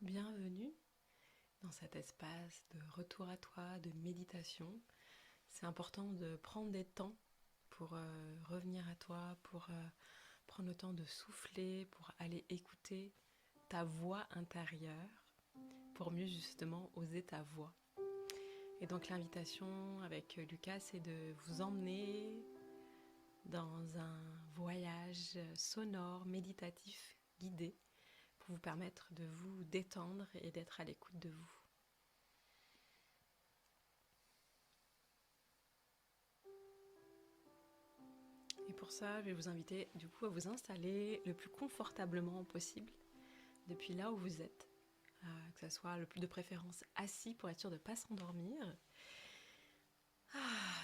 bienvenue dans cet espace de retour à toi, de méditation. C'est important de prendre des temps pour revenir à toi, pour prendre le temps de souffler, pour aller écouter ta voix intérieure, pour mieux justement oser ta voix. Et donc l'invitation avec Lucas, c'est de vous emmener dans un voyage sonore, méditatif, guidé, pour vous permettre de vous détendre et d'être à l'écoute de vous. Et pour ça, je vais vous inviter du coup à vous installer le plus confortablement possible depuis là où vous êtes, que ce soit le plus de préférence assis pour être sûr de ne pas s'endormir,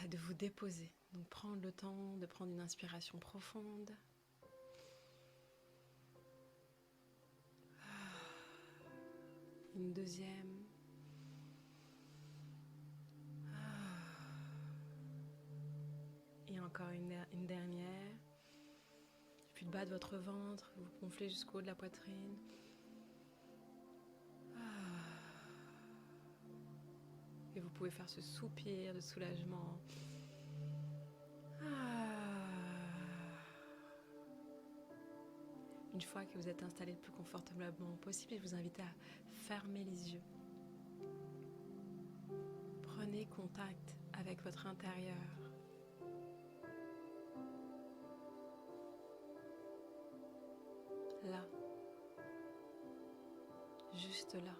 de vous déposer. Donc prendre le temps de prendre une inspiration profonde, une deuxième, et encore une dernière. Puis le bas de votre ventre, vous gonflez jusqu'au haut de la poitrine. Et vous pouvez faire ce soupir de soulagement. Une fois que vous êtes installé le plus confortablement possible, je vous invite à fermer les yeux. Prenez contact avec votre intérieur. Là, juste là,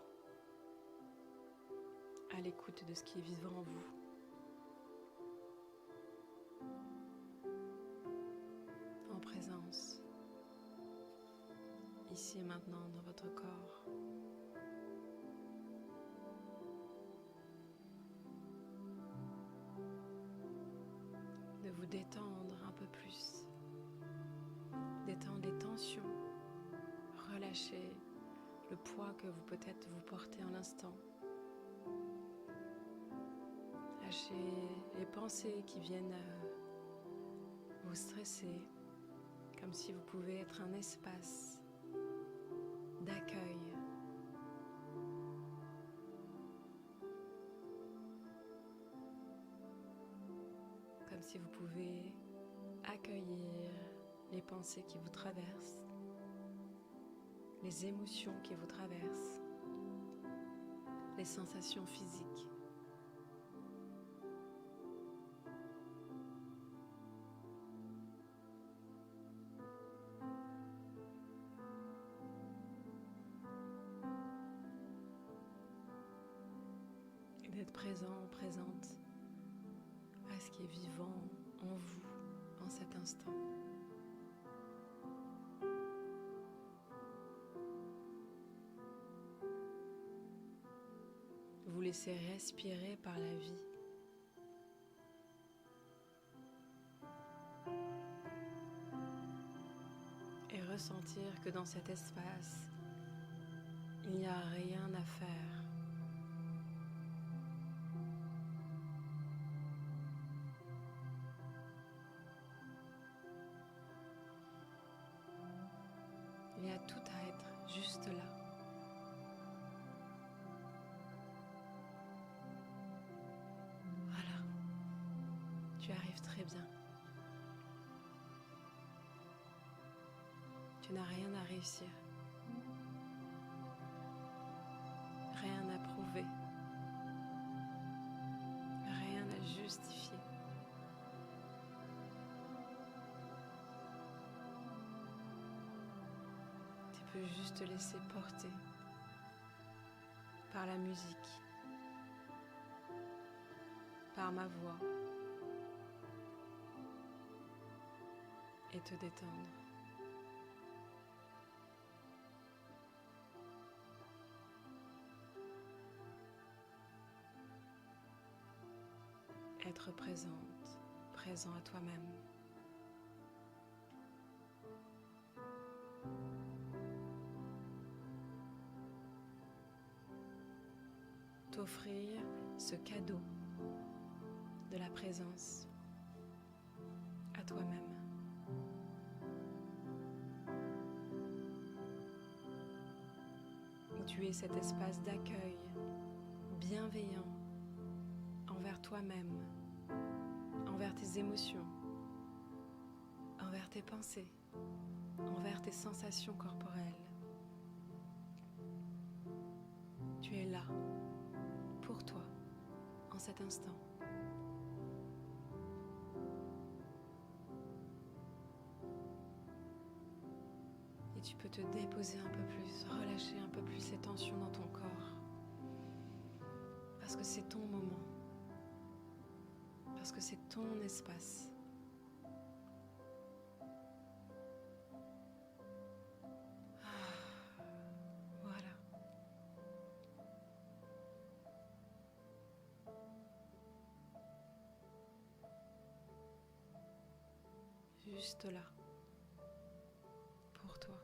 à l'écoute de ce qui est vivant en vous. En présence, ici et maintenant dans votre corps. De vous détendre un peu plus. Détendre les tensions. Relâchez le poids que vous peut-être vous portez en l'instant. Lâchez les pensées qui viennent vous stresser, comme si vous pouvez être un espace d'accueil. Comme si vous pouvez accueillir les pensées qui vous traversent, les émotions qui vous traversent, les sensations physiques. Et d'être présent, présente à ce qui est vivant en vous en cet instant. Vous laissez respirer par la vie. Et ressentir que dans cet espace, il n'y a rien à faire. Il y a tout à être juste là. Voilà, tu arrives très bien. Tu n'as rien à réussir, rien à prouver, rien à justifier. Tu peux juste te laisser porter par la musique, par ma voix et te détendre. Être présente, présent à toi-même. T'offrir ce cadeau de la présence à toi-même. Tu es cet espace d'accueil bienveillant envers toi-même, envers tes émotions, envers tes pensées, envers tes sensations corporelles. Tu es là, pour toi, en cet instant. Et tu peux te déposer un peu plus, relâcher un peu plus ces tensions dans ton corps. Parce que c'est ton moment. Parce que c'est ton espace. Voilà. Juste là. Pour toi.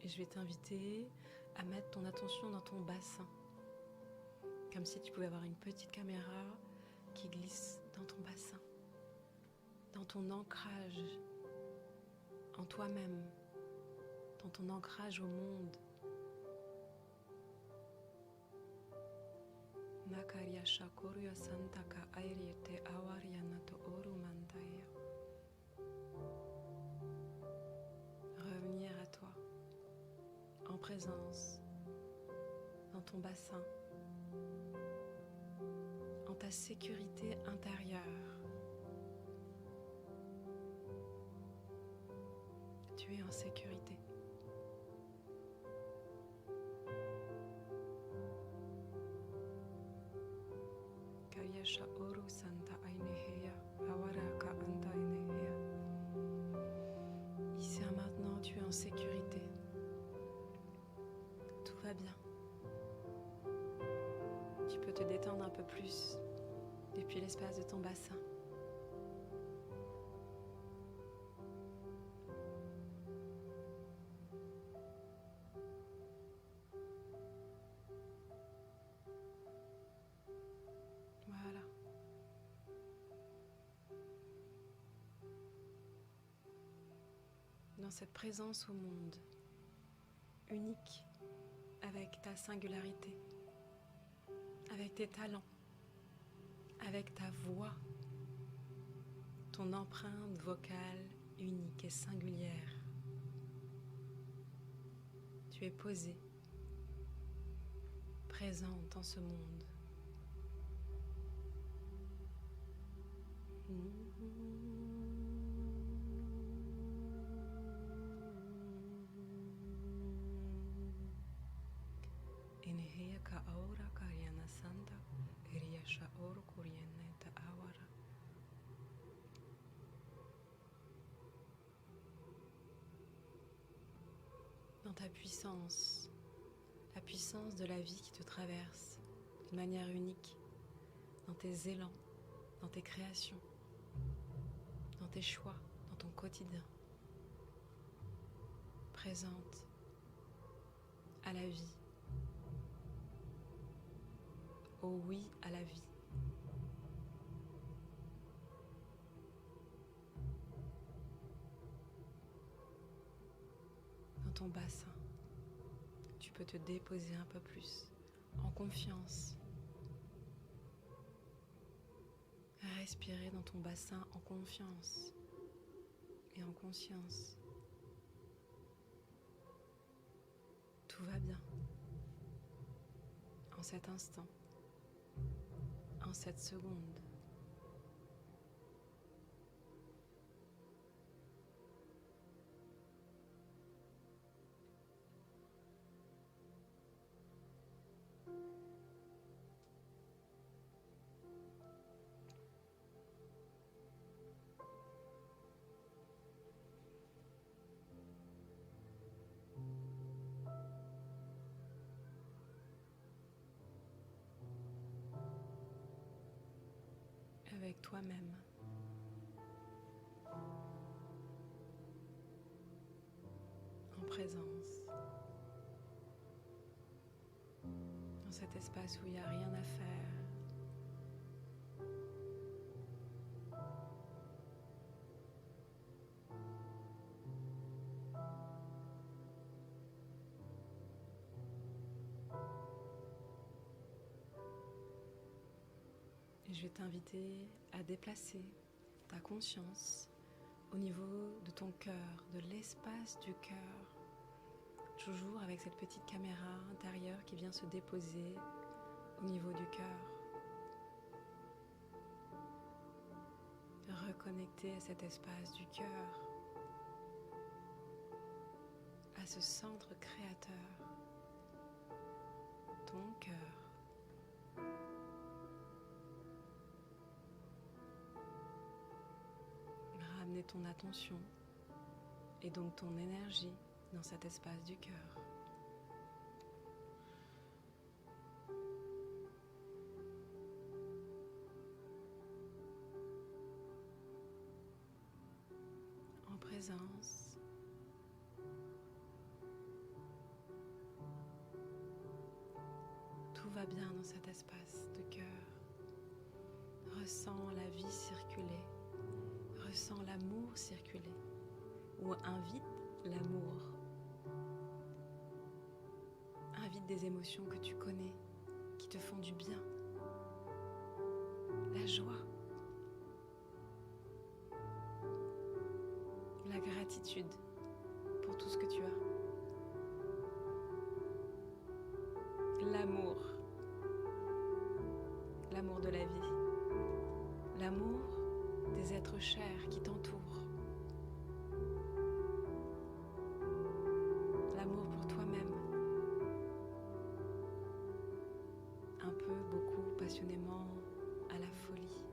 Et je vais t'inviter à mettre ton attention dans ton bassin. Comme si tu pouvais avoir une petite caméra qui glisse dans ton bassin. Dans ton ancrage en toi-même. Dans ton ancrage au monde. Nakariyasha korya santaka airiete awarianato orumantaya. Revenir à toi. En présence, dans ton bassin, en ta sécurité intérieure. Tu es en sécurité. Kayasha Oru Santa Aineheya, Awaraka Anta Aineheya. Ici et maintenant, tu es en sécurité. Tout va bien. Tu peux te détendre un peu plus depuis l'espace de ton bassin. Voilà. Dans cette présence au monde, unique, avec ta singularité, avec tes talents, avec ta voix, ton empreinte vocale unique et singulière. Tu es posée, présente dans ce monde. Inheya ka aura karyana santa, iriyasha oro kuryene ta awara. Dans ta puissance, la puissance de la vie qui te traverse d'une manière unique, dans tes élans, dans tes créations, dans tes choix, dans ton quotidien. Présente à la vie, au oui à la vie. Dans ton bassin, tu peux te déposer un peu plus, en confiance. Respirer dans ton bassin en confiance et en conscience. Tout va bien. En cet instant, en cette seconde. Avec toi-même. En présence. Dans cet espace où il n'y a rien à faire. Et je vais t'inviter à déplacer ta conscience au niveau de ton cœur, de l'espace du cœur. Toujours avec cette petite caméra intérieure qui vient se déposer au niveau du cœur. Reconnecter à cet espace du cœur, à ce centre créateur, ton cœur. Ramener ton attention et donc ton énergie dans cet espace du cœur. En présence. Tout va bien dans cet espace de cœur. Ressens la vie circuler. Ressens l'amour circuler. Ou invite l'amour. Invite des émotions que tu connais, qui te font du bien. La joie. La gratitude pour tout ce que tu as. L'amour. L'amour de la vie. L'amour des êtres chers qui t'entourent. L'amour pour toi-même. Un peu, beaucoup, passionnément, à la folie.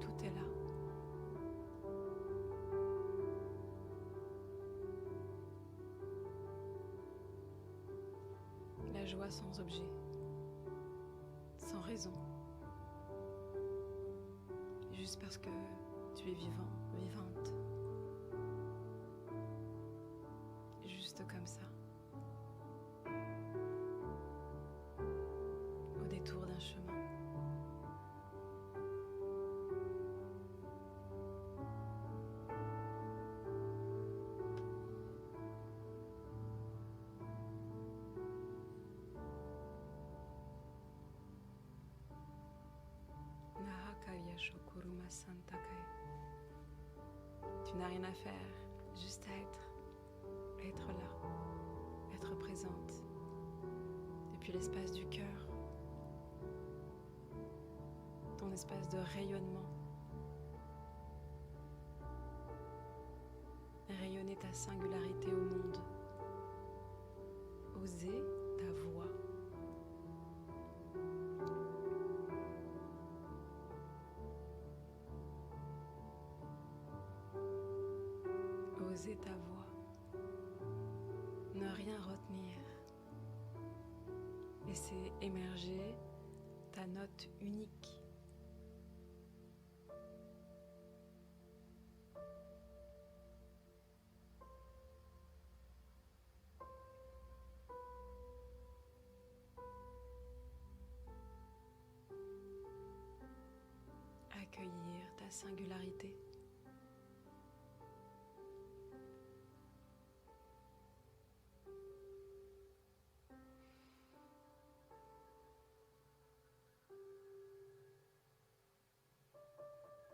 Tout est là. La joie sans objet, sans raison, juste parce que tu es vivant, vivante, juste comme ça, au détour d'un chemin. Tu n'as rien à faire, juste à être là, être présente, depuis l'espace du cœur, ton espace de rayonnement. Rayonner ta singularité au monde, oser ta voix. Oser ta voix, ne rien retenir, laisser émerger ta note unique. Accueillir ta singularité.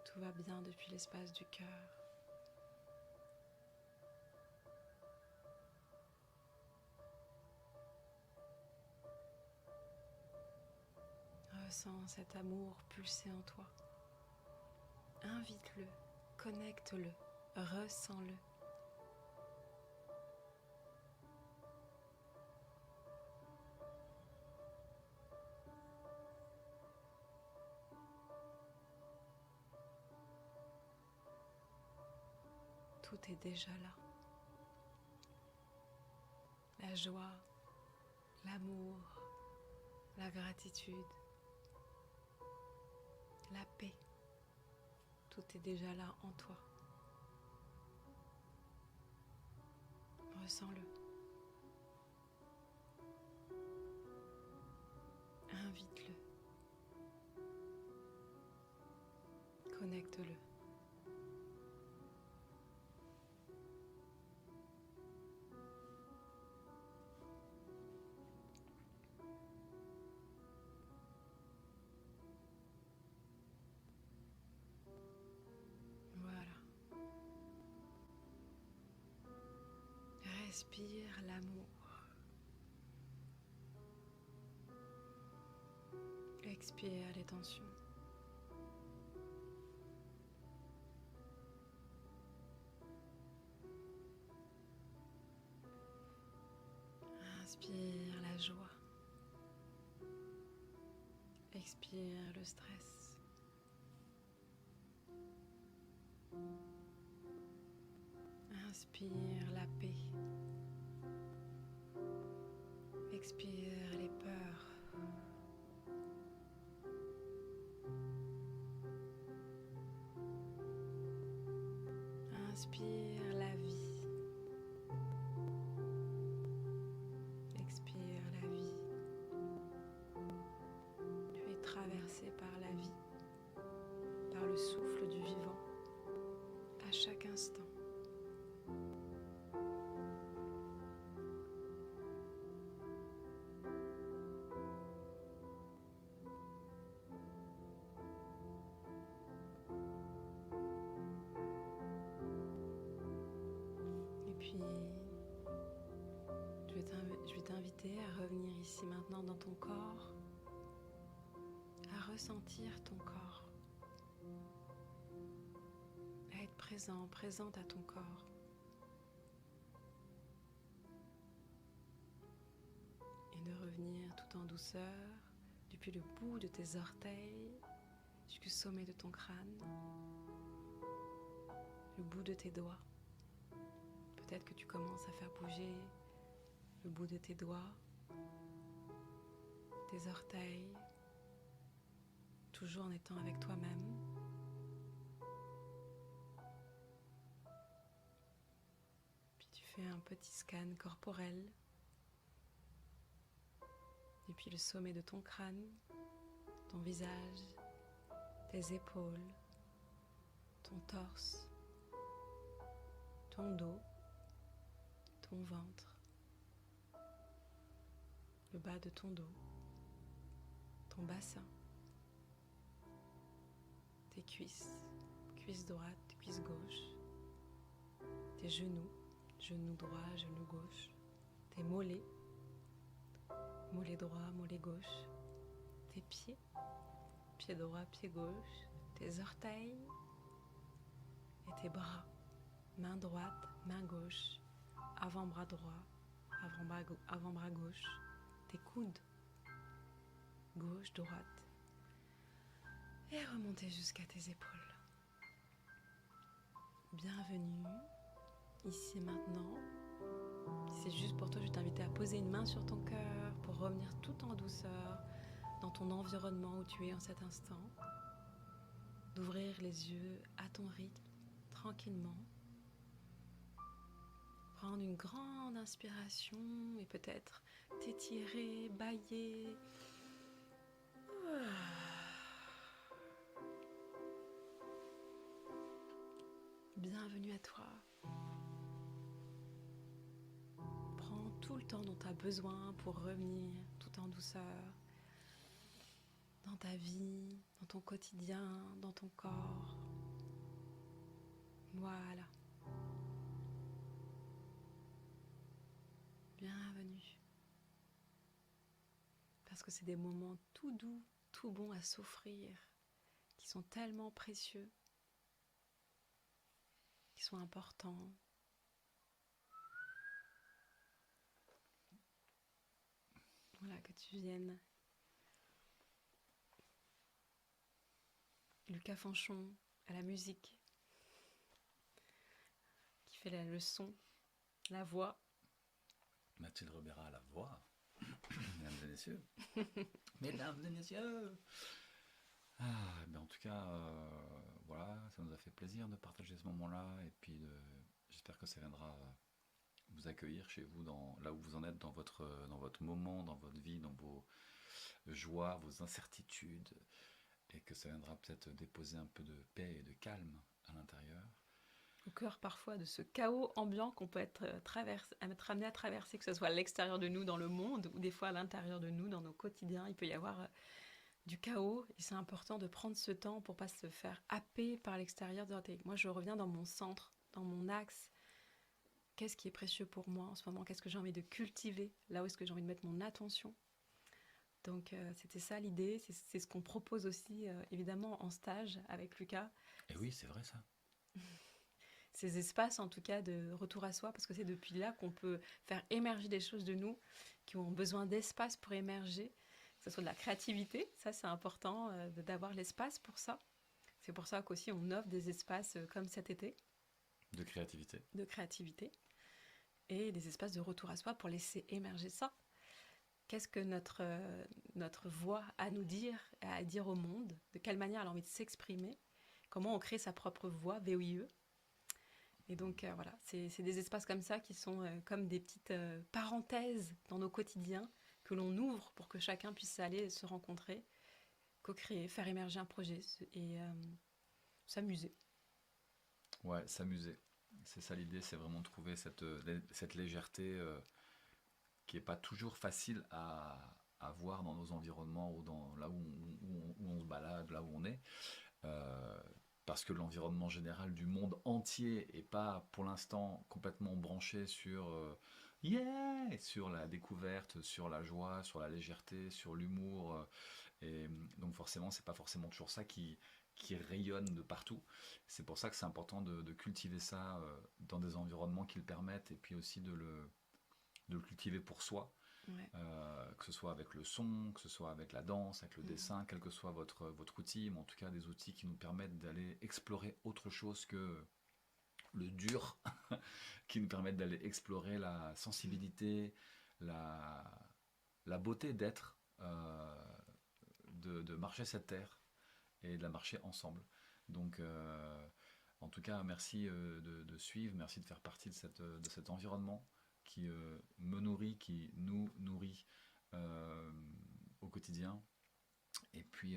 Tout va bien depuis l'espace du cœur. Ressens cet amour pulser en toi. Invite-le, connecte-le, ressens-le. Tout est déjà là. La joie, l'amour, la gratitude, la paix. Tout est déjà là en toi. Ressens-le. Invite-le. Connecte-le. Voilà. Respire l'amour. Expire les tensions. Inspire la joie. Expire le stress. Inspire la paix. Expire les peurs. Inspire la vie. Expire la vie. Tu es traversé par la vie, par le souffle du vivant, à chaque instant. Et puis, je vais t'inviter à revenir ici maintenant dans ton corps, à ressentir ton corps, à être présent, présente à ton corps. Et de revenir tout en douceur, depuis le bout de tes orteils jusqu'au sommet de ton crâne, le bout de tes doigts. Peut-être que tu commences à faire bouger le bout de tes doigts, tes orteils, toujours en étant avec toi-même. Puis tu fais un petit scan corporel depuis le sommet de ton crâne, ton visage, tes épaules, ton torse, ton dos, ton ventre, le bas de ton dos, ton bassin, tes cuisses, cuisse droite, cuisse gauche, tes genoux, genou droit, genou gauche, tes mollets, mollet droit, mollet gauche, tes pieds, pied droit, pied gauche, tes orteils et tes bras, main droite, main gauche, avant-bras droit, avant-bras gauche, tes coudes, gauche, droite, et remonter jusqu'à tes épaules. Bienvenue, ici et maintenant. Si c'est juste pour toi, je vais t'inviter à poser une main sur ton cœur pour revenir tout en douceur dans ton environnement où tu es en cet instant. D'ouvrir les yeux à ton rythme, tranquillement. Prendre une grande inspiration et peut-être t'étirer, bâiller. Bienvenue à toi. Prends tout le temps dont tu as besoin pour revenir tout en douceur dans ta vie, dans ton quotidien, dans ton corps. Voilà. Bienvenue. Parce que c'est des moments tout doux, tout bon à s'offrir, qui sont tellement précieux, qui sont importants. Voilà, que tu viennes. Lucas Fanchon à la musique, qui fait le son, la voix. Mathilde Robera à la voix. Mesdames et messieurs. Mesdames et messieurs. En tout cas, voilà, ça nous a fait plaisir de partager ce moment-là. Et puis, j'espère que ça viendra vous accueillir chez vous, là où vous en êtes, dans votre moment, dans votre vie, dans vos joies, vos incertitudes. Et que ça viendra peut-être déposer un peu de paix et de calme à l'intérieur. Au cœur parfois de ce chaos ambiant qu'on peut être amené à traverser, que ce soit à l'extérieur de nous dans le monde ou des fois à l'intérieur de nous dans nos quotidiens. Il peut y avoir du chaos et c'est important de prendre ce temps pour pas se faire happer par l'extérieur. Moi je reviens dans mon centre, dans mon axe. Qu'est-ce qui est précieux pour moi en ce moment? Qu'est-ce que j'ai envie de cultiver? Là où est-ce que j'ai envie de mettre mon attention? Donc c'était ça l'idée, c'est ce qu'on propose aussi évidemment en stage avec Lucas. Et oui, c'est vrai ça. Ces espaces en tout cas de retour à soi, parce que c'est depuis là qu'on peut faire émerger des choses de nous qui ont besoin d'espace pour émerger, que ce soit de la créativité, ça c'est important d'avoir l'espace pour ça. C'est pour ça qu'aussi on offre des espaces comme cet été. De créativité. De créativité. Et des espaces de retour à soi pour laisser émerger ça. Qu'est-ce que notre voix a à nous dire, à dire au monde? De quelle manière elle a envie de s'exprimer? Comment on crée sa propre voix, VOIE? Et donc voilà, c'est des espaces comme ça qui sont comme des petites parenthèses dans nos quotidiens que l'on ouvre pour que chacun puisse aller se rencontrer, co-créer, faire émerger un projet et s'amuser. Ouais, s'amuser. C'est ça l'idée, c'est vraiment de trouver cette légèreté qui n'est pas toujours facile à voir dans nos environnements ou là où on se balade, là où on est. Euh, Parce que l'environnement général du monde entier est pas pour l'instant complètement branché sur la découverte, sur la joie, sur la légèreté, sur l'humour. Et donc forcément, c'est pas forcément toujours ça qui rayonne de partout. C'est pour ça que c'est important de cultiver ça dans des environnements qui le permettent et puis aussi de le cultiver pour soi. Ouais. Que ce soit avec le son, que ce soit avec la danse, avec le dessin, quel que soit votre outil, mais en tout cas des outils qui nous permettent d'aller explorer autre chose que le dur, qui nous permettent d'aller explorer la sensibilité, la beauté d'être, de marcher cette terre et de la marcher ensemble. Donc en tout cas, merci de suivre, merci de faire partie de cet environnement qui me nourrit, qui nous nourrit au quotidien. Et puis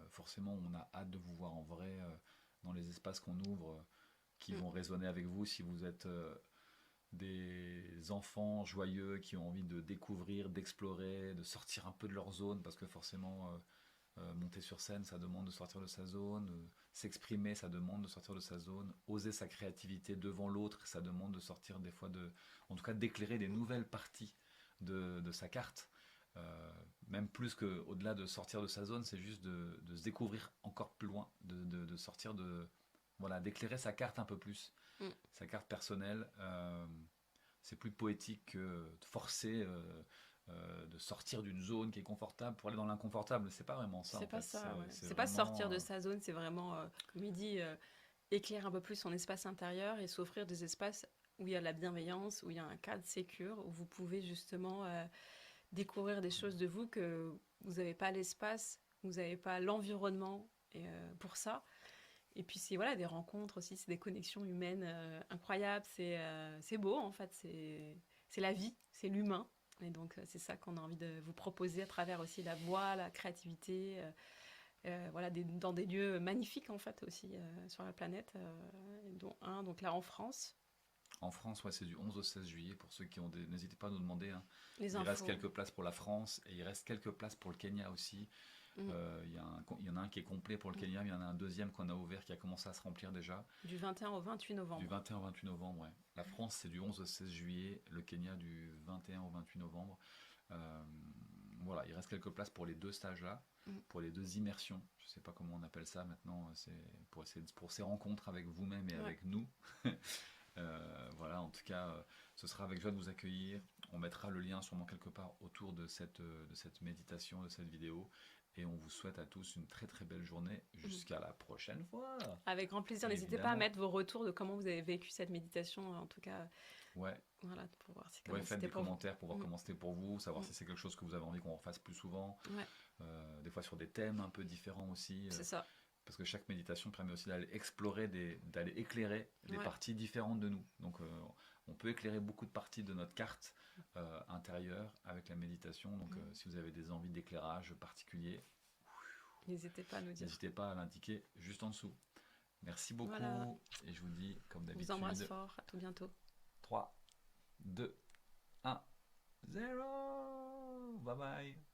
forcément, on a hâte de vous voir en vrai dans les espaces qu'on ouvre qui vont résonner avec vous si vous êtes des enfants joyeux qui ont envie de découvrir, d'explorer, de sortir un peu de leur zone parce que forcément monter sur scène ça demande de sortir de sa zone, s'exprimer ça demande de sortir de sa zone, oser sa créativité devant l'autre ça demande de sortir des fois en tout cas d'éclairer des nouvelles parties de sa carte. Même plus qu'au-delà de sortir de sa zone, c'est juste de se découvrir encore plus loin, de sortir voilà, d'éclairer sa carte un peu plus, sa carte personnelle. C'est plus poétique que de forcer de sortir d'une zone qui est confortable pour aller dans l'inconfortable. C'est pas vraiment ça. C'est en pas fait. ça, ouais. C'est C'est pas vraiment, sortir de sa zone, c'est vraiment, comme il dit, éclairer un peu plus son espace intérieur et s'offrir des espaces où il y a de la bienveillance, où il y a un cadre sécure, où vous pouvez justement découvrir des choses de vous que vous n'avez pas l'espace, vous n'avez pas l'environnement pour ça. Et puis c'est voilà, des rencontres aussi, c'est des connexions humaines incroyables, c'est beau en fait, c'est la vie, c'est l'humain. Et donc c'est ça qu'on a envie de vous proposer à travers aussi la voix, la créativité, voilà, dans des lieux magnifiques en fait aussi sur la planète, dont un donc là en France. En France, ouais, c'est du 11 au 16 juillet pour ceux qui ont des. N'hésitez pas à nous demander. Hein. Les Il reste infos. quelques places pour la France et il reste quelques places pour le Kenya aussi. Mm. Il y en a un qui est complet pour le Kenya, mais il y en a un deuxième qu'on a ouvert qui a commencé à se remplir déjà. Du 21 au 28 Du novembre. 21 au 28 novembre, ouais. La France, c'est du 11 au 16 juillet, le Kenya du 21 au 28 novembre. Euh, voilà, il reste quelques places pour les 2 stages-là, pour les 2 immersions. Je ne sais pas comment on appelle ça maintenant. C'est pour ces rencontres avec vous-même et avec nous. Voilà, en tout cas, ce sera avec joie de vous accueillir. On mettra le lien sûrement quelque part autour de cette méditation, de cette vidéo. Et on vous souhaite à tous une très très belle journée. Jusqu'à la prochaine fois. Avec grand plaisir. N'hésitez pas à mettre vos retours de comment vous avez vécu cette méditation. En tout cas, ouais. Voilà, pour voir si faites des commentaires pour voir comment c'était pour vous, savoir si c'est quelque chose que vous avez envie qu'on refasse plus souvent. Des fois sur des thèmes un peu différents aussi. C'est ça. Parce que chaque méditation permet aussi d'aller explorer, d'aller éclairer des parties différentes de nous. Donc on peut éclairer beaucoup de parties de notre carte intérieure avec la méditation. Donc si vous avez des envies d'éclairage particulier, n'hésitez pas à nous dire. N'hésitez pas à l'indiquer juste en dessous. Merci beaucoup. Et je vous dis, comme d'habitude... Je vous embrasse fort. À tout bientôt. 3, 2, 1, 0. Bye bye.